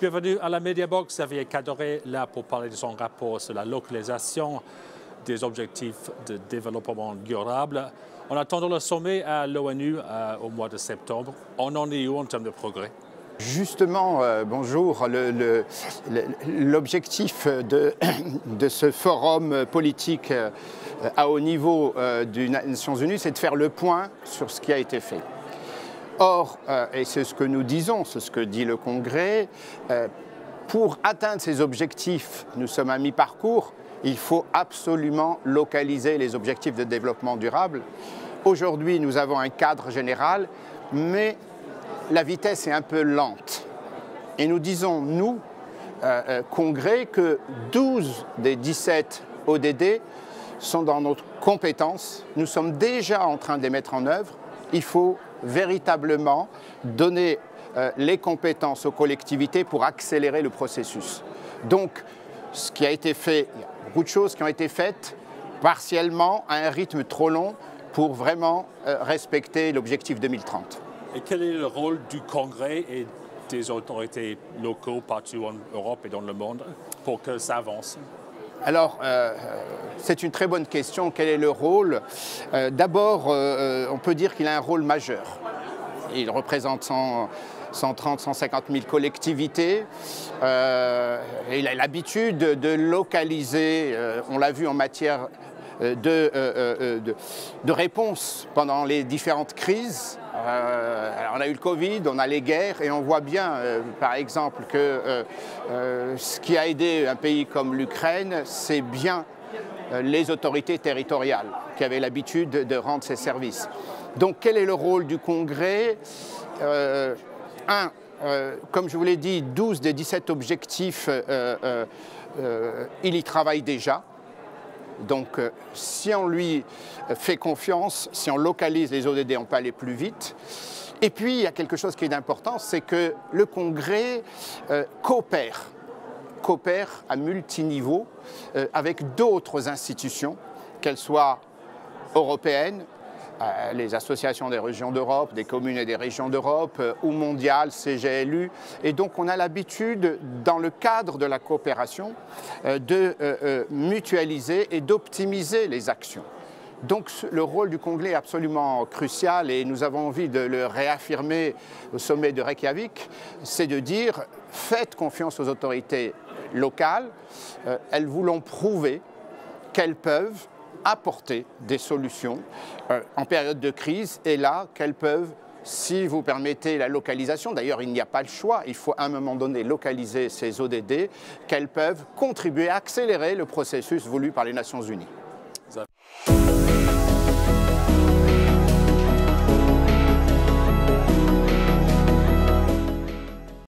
Bienvenue à la Mediabox. Xavier Cadoré là pour parler de son rapport sur la localisation des objectifs de développement durable. En attendant le sommet à l'ONU au mois de septembre, on en est où en termes de progrès? Justement, bonjour, l'objectif de ce forum politique à haut niveau des Nations Unies, c'est de faire le point sur ce qui a été fait. Or, et c'est ce que nous disons, c'est ce que dit le Congrès, pour atteindre ces objectifs, nous sommes à mi-parcours, il faut absolument localiser les objectifs de développement durable. Aujourd'hui, nous avons un cadre général, mais la vitesse est un peu lente. Et nous disons, nous, Congrès, que 12 des 17 ODD sont dans notre compétence. Nous sommes déjà en train de les mettre en œuvre. Il faut véritablement donner les compétences aux collectivités pour accélérer le processus. Donc, ce qui a été fait, il y a beaucoup de choses qui ont été faites partiellement à un rythme trop long pour vraiment respecter l'objectif 2030. Et quel est le rôle du Congrès et des autorités locales partout en Europe et dans le monde pour que ça avance? Alors, c'est une très bonne question. Quel est le rôle? D'abord, on peut dire qu'il a un rôle majeur. Il représente 130, 150 000 collectivités. Il a l'habitude de localiser, on l'a vu en matière de réponse pendant les différentes crises. Alors on a eu le Covid, on a les guerres et on voit bien, par exemple, que ce qui a aidé un pays comme l'Ukraine, c'est bien les autorités territoriales qui avaient l'habitude de rendre ces services. Donc quel est le rôle du Congrès? Comme je vous l'ai dit, 12 des 17 objectifs, il y travaille déjà. Donc, si on lui fait confiance, si on localise les ODD, on peut aller plus vite. Et puis, il y a quelque chose qui est important, c'est que le Congrès coopère à multiniveau avec d'autres institutions, qu'elles soient européennes, les associations des régions d'Europe, des communes et des régions d'Europe, ou mondiales, CGLU. Et donc on a l'habitude, dans le cadre de la coopération, de mutualiser et d'optimiser les actions. Donc le rôle du Congrès est absolument crucial et nous avons envie de le réaffirmer au sommet de Reykjavik, c'est de dire faites confiance aux autorités locales, elles vous l'ont prouvé qu'elles peuvent apporter des solutions en période de crise et là qu'elles peuvent, si vous permettez la localisation, d'ailleurs il n'y a pas le choix, il faut à un moment donné localiser ces ODD, qu'elles peuvent contribuer à accélérer le processus voulu par les Nations Unies.